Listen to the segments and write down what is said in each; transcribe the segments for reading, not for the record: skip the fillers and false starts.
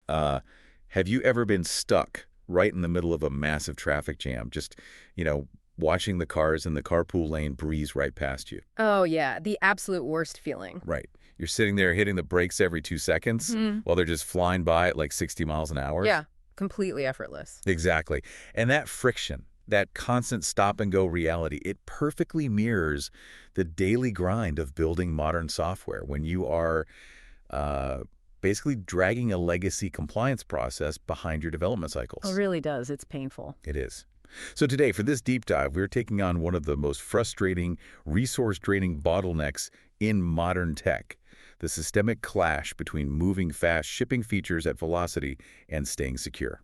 Have you ever been stuck right in the middle of a massive traffic jam, just, watching the cars in the carpool lane breeze right past you? Oh, yeah, the absolute worst feeling. Right. You're sitting there hitting the brakes every 2 seconds while they're just flying by at like 60 miles an hour. Yeah, completely effortless. Exactly. And that friction, that constant stop-and-go reality, it perfectly mirrors the daily grind of building modern software when you are basically dragging a legacy compliance process behind your development cycles. It really does. It's painful. It is. So today, for this deep dive, we're taking on one of the most frustrating, resource-draining bottlenecks in modern tech, the systemic clash between moving fast, shipping features at velocity, and staying secure.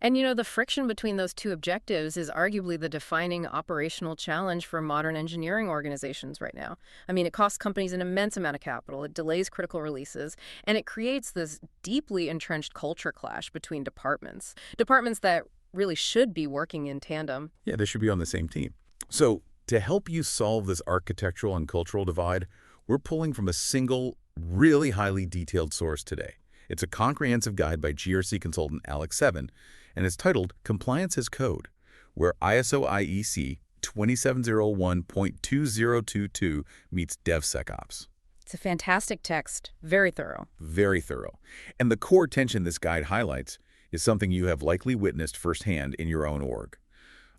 And the friction between those two objectives is arguably the defining operational challenge for modern engineering organizations right now. I mean, it costs companies an immense amount of capital, it delays critical releases, and it creates this deeply entrenched culture clash between departments. Departments that really should be working in tandem. Yeah, they should be on the same team. So to help you solve this architectural and cultural divide, we're pulling from a single, really highly detailed source today. It's a comprehensive guide by GRC consultant Alex Seven, and it's titled Compliance as Code, where ISO IEC 2701.2022 meets DevSecOps. It's a fantastic text, very thorough. Very thorough. And the core tension this guide highlights is something you have likely witnessed firsthand in your own org.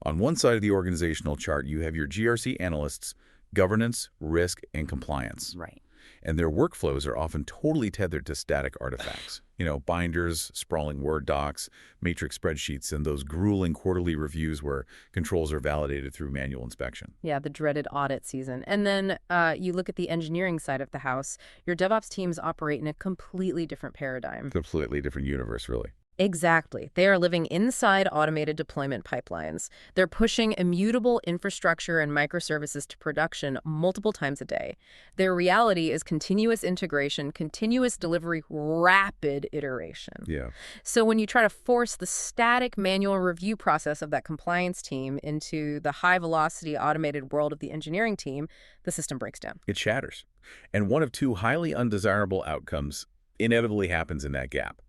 On one side of the organizational chart, you have your GRC analysts, governance, risk, and compliance. Right. And their workflows are often totally tethered to static artifacts. Binders, sprawling Word docs, matrix spreadsheets, and those grueling quarterly reviews where controls are validated through manual inspection. Yeah, the dreaded audit season. And then you look at the engineering side of the house, your DevOps teams operate in a completely different paradigm. Completely different universe, really. Exactly. They are living inside automated deployment pipelines. They're pushing immutable infrastructure and microservices to production multiple times a day. Their reality is continuous integration, continuous delivery, rapid iteration. Yeah. So when you try to force the static manual review process of that compliance team into the high-velocity automated world of the engineering team, the system breaks down. It shatters. And one of two highly undesirable outcomes inevitably happens in that gap.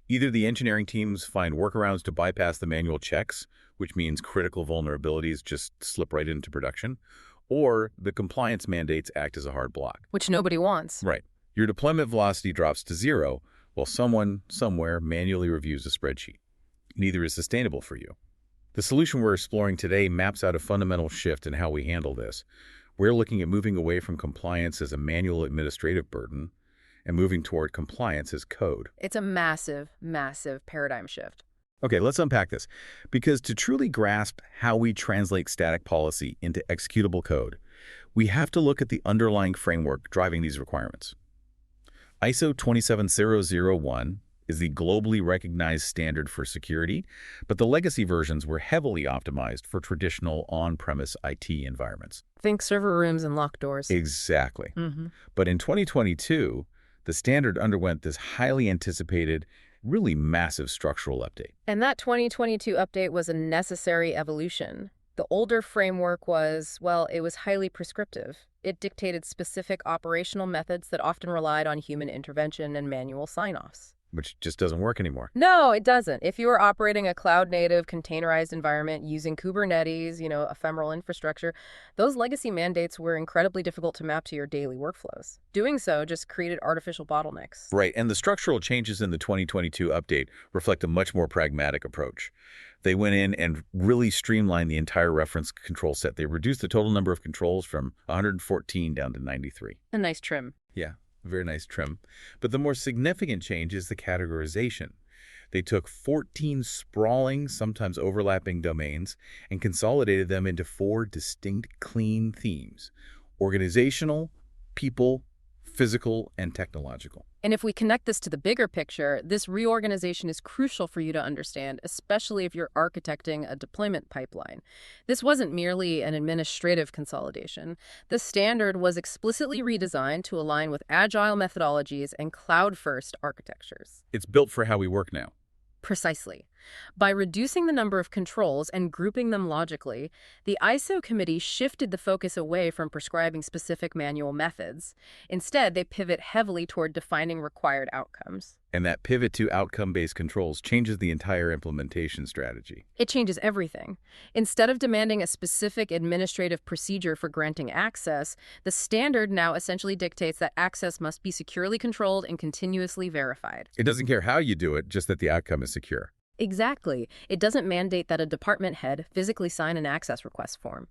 Either the engineering teams find workarounds to bypass the manual checks, which means critical vulnerabilities just slip right into production, or the compliance mandates act as a hard block. Which nobody wants. Right. Your deployment velocity drops to zero while someone somewhere manually reviews a spreadsheet. Neither is sustainable for you. The solution we're exploring today maps out a fundamental shift in how we handle this. We're looking at moving away from compliance as a manual administrative burden and moving toward compliance as code. It's a massive, massive paradigm shift. Okay, let's unpack this. Because to truly grasp how we translate static policy into executable code, we have to look at the underlying framework driving these requirements. ISO 27001 is the globally recognized standard for security, but the legacy versions were heavily optimized for traditional on-premise IT environments. Think server rooms and locked doors. Exactly. But in 2022, the standard underwent this highly anticipated, really massive structural update. And that 2022 update was a necessary evolution. The older framework was, well, it was highly prescriptive. It dictated specific operational methods that often relied on human intervention and manual sign-offs. Which just doesn't work anymore. No, it doesn't. If you are operating a cloud-native, containerized environment using Kubernetes, ephemeral infrastructure, those legacy mandates were incredibly difficult to map to your daily workflows. Doing so just created artificial bottlenecks. Right, and the structural changes in the 2022 update reflect a much more pragmatic approach. They went in and really streamlined the entire reference control set. They reduced the total number of controls from 114 down to 93. A nice trim. Yeah. Very nice trim. But the more significant change is the categorization. They took 14 sprawling, sometimes overlapping domains and consolidated them into 4 distinct clean themes: organizational, people, physical, and technological. And if we connect this to the bigger picture, this reorganization is crucial for you to understand, especially if you're architecting a deployment pipeline. This wasn't merely an administrative consolidation. The standard was explicitly redesigned to align with agile methodologies and cloud-first architectures. It's built for how we work now. Precisely. By reducing the number of controls and grouping them logically, the ISO committee shifted the focus away from prescribing specific manual methods. Instead, they pivot heavily toward defining required outcomes. And that pivot to outcome-based controls changes the entire implementation strategy. It changes everything. Instead of demanding a specific administrative procedure for granting access, the standard now essentially dictates that access must be securely controlled and continuously verified. It doesn't care how you do it, just that the outcome is secure. Exactly. It doesn't mandate that a department head physically sign an access request form.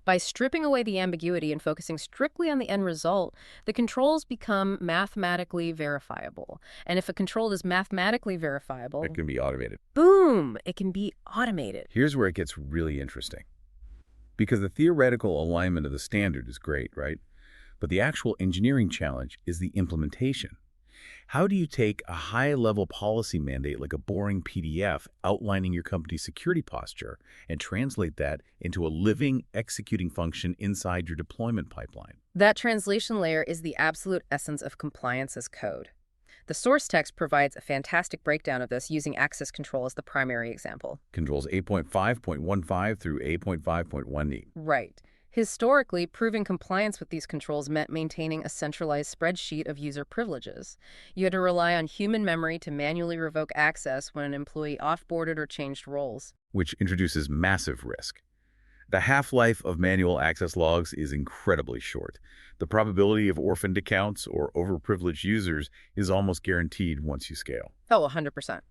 By stripping away the ambiguity and focusing strictly on the end result, the controls become mathematically verifiable. And if a control is mathematically verifiable, It can be automated. boom, it can be automated. Here's where it gets really interesting. Because the theoretical alignment of the standard is great, right? But the actual engineering challenge is the implementation. How do you take a high-level policy mandate like a boring PDF outlining your company's security posture and translate that into a living, executing function inside your deployment pipeline? That translation layer is the absolute essence of compliance as code. The source text provides a fantastic breakdown of this using access control as the primary example. Controls 8.5.15 through 8.5.1e. Right. Historically, proving compliance with these controls meant maintaining a centralized spreadsheet of user privileges. You had to rely on human memory to manually revoke access when an employee offboarded or changed roles. Which introduces massive risk. The half-life of manual access logs is incredibly short. The probability of orphaned accounts or overprivileged users is almost guaranteed once you scale. Oh, 100%.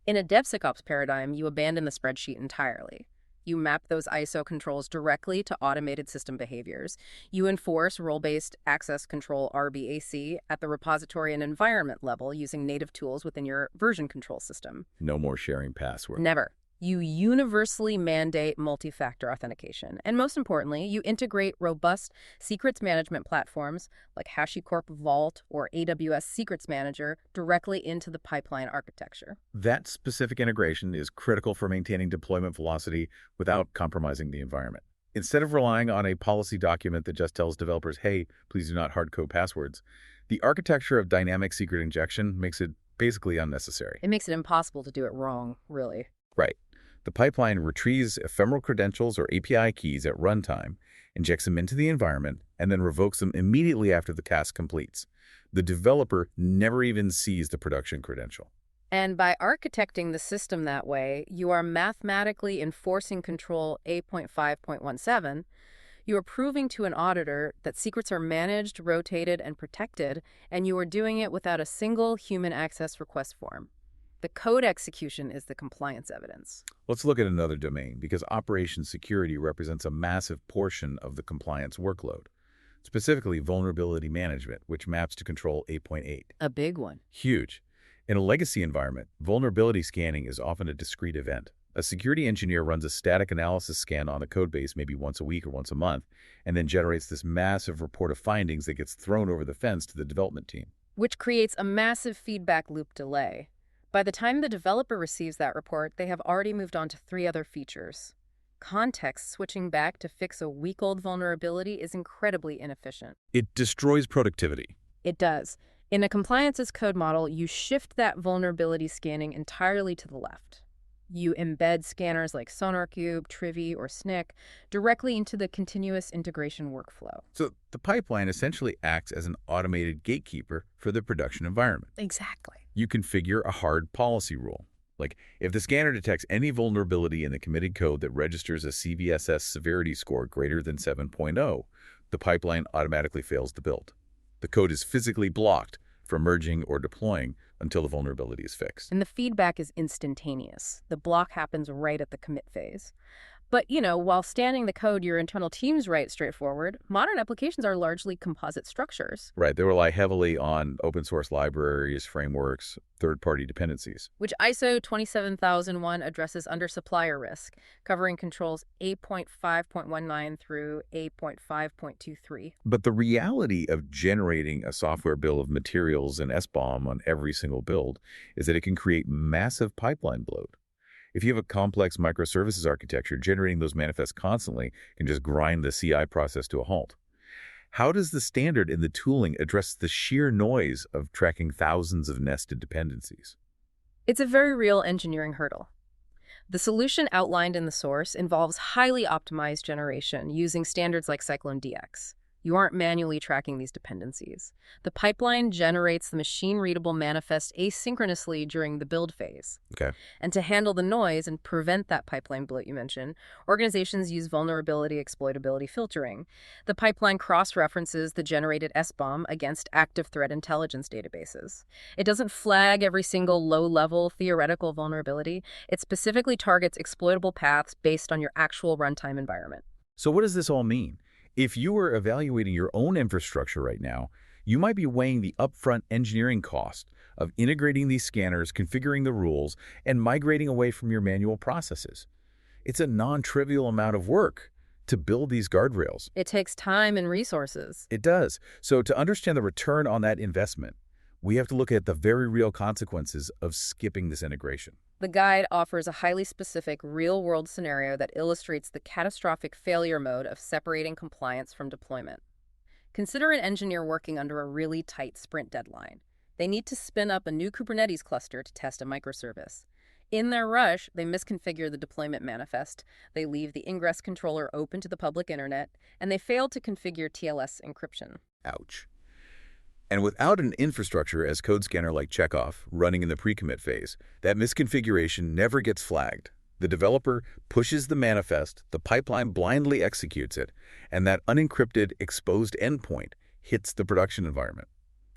In a DevSecOps paradigm, you abandon the spreadsheet entirely. You map those ISO controls directly to automated system behaviors. You enforce role-based access control RBAC at the repository and environment level using native tools within your version control system. No more sharing passwords. Never. You universally mandate multi-factor authentication. And most importantly, you integrate robust secrets management platforms like HashiCorp Vault or AWS Secrets Manager directly into the pipeline architecture. That specific integration is critical for maintaining deployment velocity without compromising the environment. Instead of relying on a policy document that just tells developers, hey, please do not hard-code passwords, the architecture of dynamic secret injection makes it basically unnecessary. It makes it impossible to do it wrong, really. Right. The pipeline retrieves ephemeral credentials or API keys at runtime, injects them into the environment, and then revokes them immediately after the task completes. The developer never even sees the production credential. And by architecting the system that way, you are mathematically enforcing control 8.5.17. You are proving to an auditor that secrets are managed, rotated, and protected, and you are doing it without a single human access request form. The code execution is the compliance evidence. Let's look at another domain, because operations security represents a massive portion of the compliance workload, specifically vulnerability management, which maps to Control 8.8. A big one. Huge. In a legacy environment, vulnerability scanning is often a discrete event. A security engineer runs a static analysis scan on the codebase maybe once a week or once a month, and then generates this massive report of findings that gets thrown over the fence to the development team. Which creates a massive feedback loop delay. By the time the developer receives that report, they have already moved on to 3 other features. Context switching back to fix a week-old vulnerability is incredibly inefficient. It destroys productivity. It does. In a compliance as code model, you shift that vulnerability scanning entirely to the left. You embed scanners like SonarQube, Trivy, or SNCC directly into the continuous integration workflow. So the pipeline essentially acts as an automated gatekeeper for the production environment. Exactly. You configure a hard policy rule. Like, if the scanner detects any vulnerability in the committed code that registers a CVSS severity score greater than 7.0, the pipeline automatically fails the build. The code is physically blocked from merging or deploying until the vulnerability is fixed. And the feedback is instantaneous. The block happens right at the commit phase. But, while standing the code your internal teams write straightforward, modern applications are largely composite structures. Right. They rely heavily on open source libraries, frameworks, third-party dependencies. Which ISO 27001 addresses under supplier risk, covering controls 8.5.19 through 8.5.23. But the reality of generating a software bill of materials and SBOM on every single build is that it can create massive pipeline bloat. If you have a complex microservices architecture, generating those manifests constantly can just grind the CI process to a halt. How does the standard in the tooling address the sheer noise of tracking thousands of nested dependencies? It's a very real engineering hurdle. The solution outlined in the source involves highly optimized generation using standards like Cyclone DX. You aren't manually tracking these dependencies. The pipeline generates the machine-readable manifest asynchronously during the build phase. Okay. And to handle the noise and prevent that pipeline bloat you mentioned, organizations use vulnerability exploitability filtering. The pipeline cross-references the generated SBOM against active threat intelligence databases. It doesn't flag every single low-level theoretical vulnerability. It specifically targets exploitable paths based on your actual runtime environment. So what does this all mean? If you were evaluating your own infrastructure right now, you might be weighing the upfront engineering cost of integrating these scanners, configuring the rules, and migrating away from your manual processes. It's a non-trivial amount of work to build these guardrails. It takes time and resources. It does. So to understand the return on that investment, we have to look at the very real consequences of skipping this integration. The guide offers a highly specific real-world scenario that illustrates the catastrophic failure mode of separating compliance from deployment. Consider an engineer working under a really tight sprint deadline. They need to spin up a new Kubernetes cluster to test a microservice. In their rush, they misconfigure the deployment manifest, they leave the ingress controller open to the public internet, and they fail to configure TLS encryption. Ouch. And without an infrastructure as code scanner like Checkov running in the pre-commit phase, that misconfiguration never gets flagged. The developer pushes the manifest, the pipeline blindly executes it, and that unencrypted, exposed endpoint hits the production environment.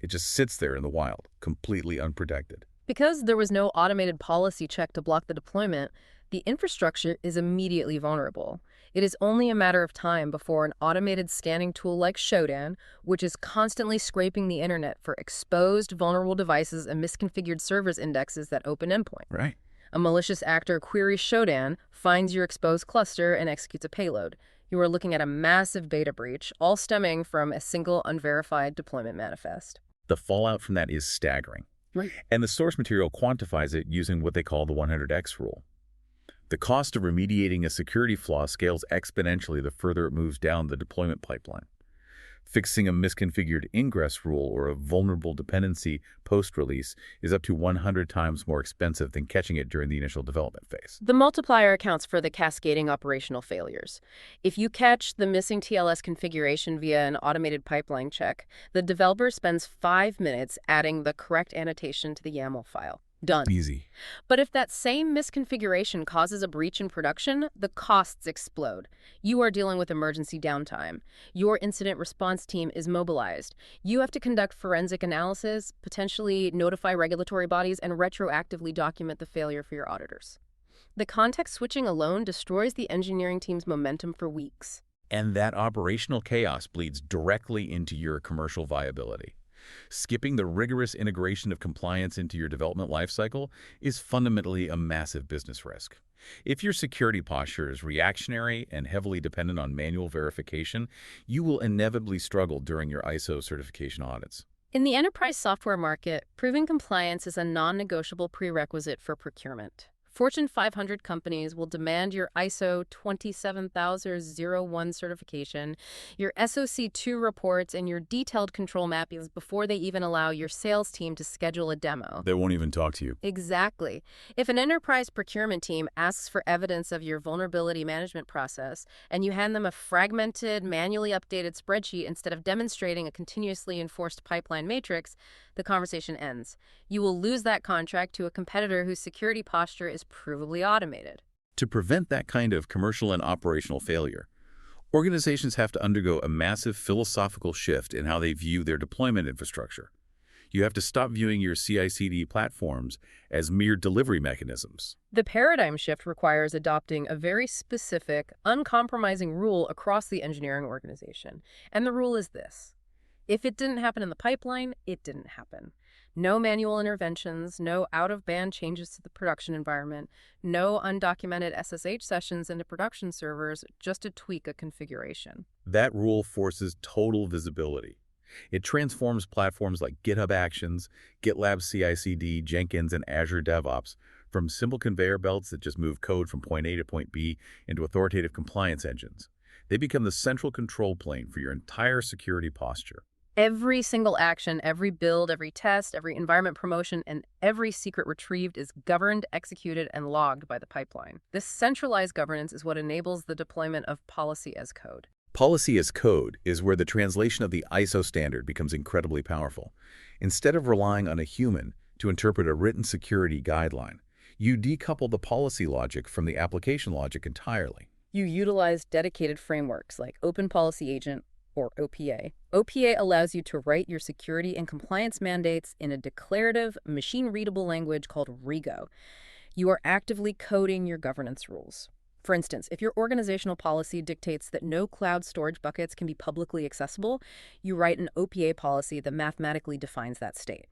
It just sits there in the wild, completely unprotected. Because there was no automated policy check to block the deployment, the infrastructure is immediately vulnerable. It is only a matter of time before an automated scanning tool like Shodan, which is constantly scraping the internet for exposed vulnerable devices and misconfigured servers indexes that open endpoint. Right. A malicious actor queries Shodan, finds your exposed cluster, and executes a payload. You are looking at a massive data breach, all stemming from a single unverified deployment manifest. The fallout from that is staggering. Right. And the source material quantifies it using what they call the 100x rule. The cost of remediating a security flaw scales exponentially the further it moves down the deployment pipeline. Fixing a misconfigured ingress rule or a vulnerable dependency post-release is up to 100 times more expensive than catching it during the initial development phase. The multiplier accounts for the cascading operational failures. If you catch the missing TLS configuration via an automated pipeline check, the developer spends 5 minutes adding the correct annotation to the YAML file. Done. Easy. But if that same misconfiguration causes a breach in production, the costs explode. You are dealing with emergency downtime. Your incident response team is mobilized. You have to conduct forensic analysis, potentially notify regulatory bodies, and retroactively document the failure for your auditors. The context switching alone destroys the engineering team's momentum for weeks. And that operational chaos bleeds directly into your commercial viability. Skipping the rigorous integration of compliance into your development lifecycle is fundamentally a massive business risk. If your security posture is reactionary and heavily dependent on manual verification, you will inevitably struggle during your ISO certification audits. In the enterprise software market, proving compliance is a non-negotiable prerequisite for procurement. Fortune 500 companies will demand your ISO 27001 certification, your SOC 2 reports, and your detailed control mappings before they even allow your sales team to schedule a demo. They won't even talk to you. Exactly. If an enterprise procurement team asks for evidence of your vulnerability management process, and you hand them a fragmented, manually updated spreadsheet instead of demonstrating a continuously enforced pipeline matrix, the conversation ends. You will lose that contract to a competitor whose security posture is provably automated. To prevent that kind of commercial and operational failure, organizations have to undergo a massive philosophical shift in how they view their deployment infrastructure. You have to stop viewing your CI/CD platforms as mere delivery mechanisms. The paradigm shift requires adopting a very specific, uncompromising rule across the engineering organization. And the rule is this: if it didn't happen in the pipeline, it didn't happen. No manual interventions, no out-of-band changes to the production environment, no undocumented SSH sessions into production servers, just to tweak a configuration. That rule forces total visibility. It transforms platforms like GitHub Actions, GitLab CI/CD, Jenkins, and Azure DevOps from simple conveyor belts that just move code from point A to point B into authoritative compliance engines. They become the central control plane for your entire security posture. Every single action, every build, every test, every environment promotion, and every secret retrieved is governed, executed, and logged by the pipeline. This centralized governance is what enables the deployment of policy as code. Policy as code is where the translation of the ISO standard becomes incredibly powerful. Instead of relying on a human to interpret a written security guideline, you decouple the policy logic from the application logic entirely. You utilize dedicated frameworks like Open Policy Agent or OPA. OPA allows you to write your security and compliance mandates in a declarative, machine-readable language called REGO. You are actively coding your governance rules. For instance, if your organizational policy dictates that no cloud storage buckets can be publicly accessible, you write an OPA policy that mathematically defines that state.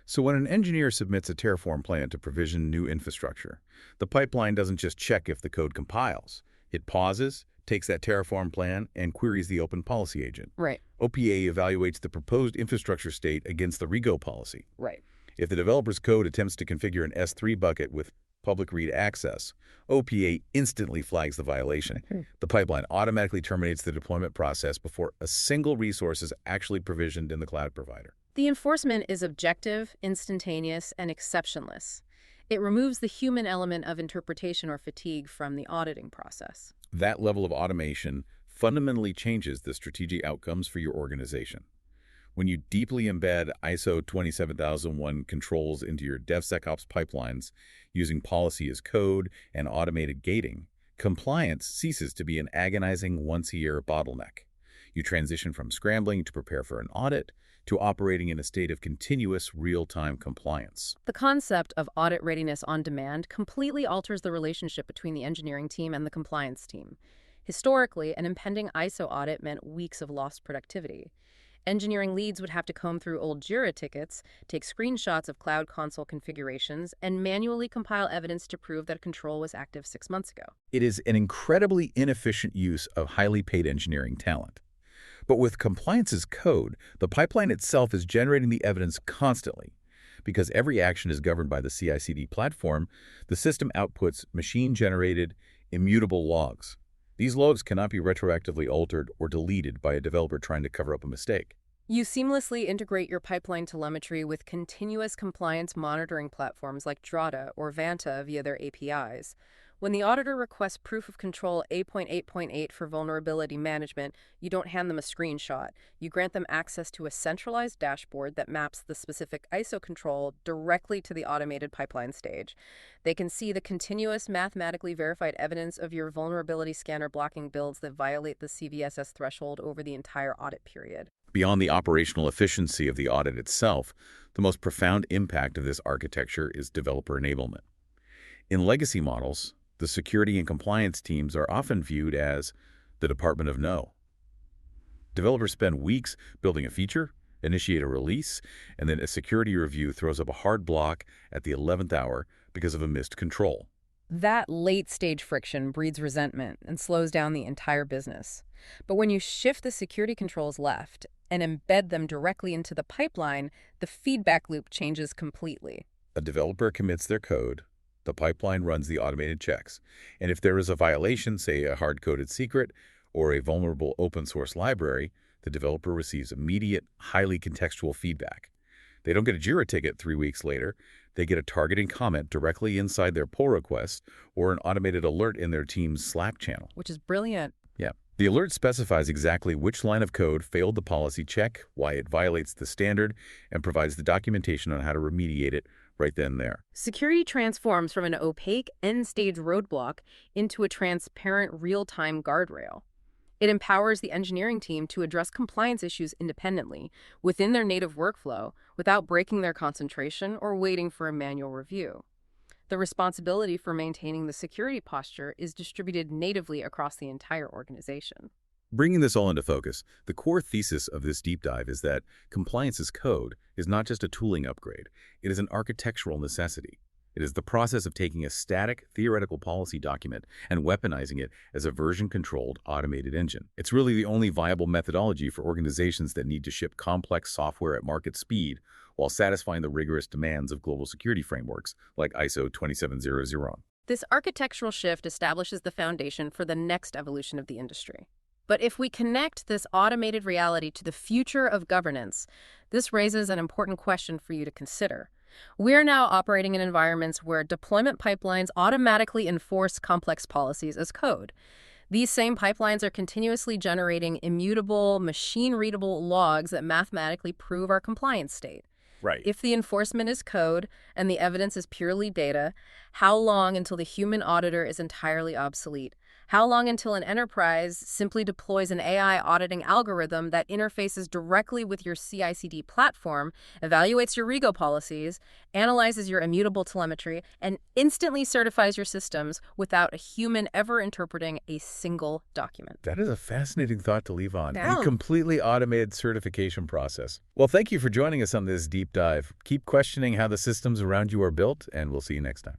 So when an engineer submits a Terraform plan to provision new infrastructure, the pipeline doesn't just check if the code compiles. It pauses, takes that Terraform plan, and queries the Open Policy Agent. Right. OPA evaluates the proposed infrastructure state against the REGO policy. Right. If the developer's code attempts to configure an S3 bucket with public read access, OPA instantly flags the violation. The pipeline automatically terminates the deployment process before a single resource is actually provisioned in the cloud provider. The enforcement is objective, instantaneous, and exceptionless. It removes the human element of interpretation or fatigue from the auditing process. That level of automation fundamentally changes the strategic outcomes for your organization. When you deeply embed ISO 27001 controls into your DevSecOps pipelines using policy as code and automated gating, compliance ceases to be an agonizing once-a-year bottleneck. You transition from scrambling to prepare for an audit to operating in a state of continuous real-time compliance. The concept of audit readiness on demand completely alters the relationship between the engineering team and the compliance team. Historically, an impending ISO audit meant weeks of lost productivity. Engineering leads would have to comb through old Jira tickets, take screenshots of Cloud Console configurations, and manually compile evidence to prove that a control was active 6 months ago. It is an incredibly inefficient use of highly paid engineering talent. But with compliance as code, the pipeline itself is generating the evidence constantly. Because every action is governed by the CI/CD platform, the system outputs machine-generated, immutable logs. These logs cannot be retroactively altered or deleted by a developer trying to cover up a mistake. You seamlessly integrate your pipeline telemetry with continuous compliance monitoring platforms like Drata or Vanta via their APIs. When the auditor requests proof of control 8.8.8 for vulnerability management, you don't hand them a screenshot. You grant them access to a centralized dashboard that maps the specific ISO control directly to the automated pipeline stage. They can see the continuous mathematically verified evidence of your vulnerability scanner blocking builds that violate the CVSS threshold over the entire audit period. Beyond the operational efficiency of the audit itself, the most profound impact of this architecture is developer enablement. In legacy models, the security and compliance teams are often viewed as the Department of No. Developers spend weeks building a feature, initiate a release, and then a security review throws up a hard block at the 11th hour because of a missed control. That late-stage friction breeds resentment and slows down the entire business. But when you shift the security controls left and embed them directly into the pipeline, the feedback loop changes completely. A developer commits their code, the pipeline runs the automated checks, and if there is a violation, say a hard-coded secret or a vulnerable open-source library, the developer receives immediate, highly contextual feedback. They don't get a Jira ticket 3 weeks later. They get a targeting comment directly inside their pull request or an automated alert in their team's Slack channel. Which is brilliant. Yeah. The alert specifies exactly which line of code failed the policy check, why it violates the standard, and provides the documentation on how to remediate it right then and there. Security transforms from an opaque end-stage roadblock into a transparent real-time guardrail. It empowers the engineering team to address compliance issues independently within their native workflow without breaking their concentration or waiting for a manual review. The responsibility for maintaining the security posture is distributed natively across the entire organization. Bringing this all into focus, the core thesis of this deep dive is that compliance as code is not just a tooling upgrade. It is an architectural necessity. It is the process of taking a static, theoretical policy document and weaponizing it as a version-controlled, automated engine. It's really the only viable methodology for organizations that need to ship complex software at market speed while satisfying the rigorous demands of global security frameworks like ISO 27001. This architectural shift establishes the foundation for the next evolution of the industry. But if we connect this automated reality to the future of governance, this raises an important question for you to consider. We're now operating in environments where deployment pipelines automatically enforce complex policies as code. These same pipelines are continuously generating immutable, machine-readable logs that mathematically prove our compliance state. Right. If the enforcement is code and the evidence is purely data, how long until the human auditor is entirely obsolete? How long until an enterprise simply deploys an AI auditing algorithm that interfaces directly with your CI/CD platform, evaluates your REGO policies, analyzes your immutable telemetry, and instantly certifies your systems without a human ever interpreting a single document? That is a fascinating thought to leave on. Yeah. A completely automated certification process. Well, thank you for joining us on this deep dive. Keep questioning how the systems around you are built, and we'll see you next time.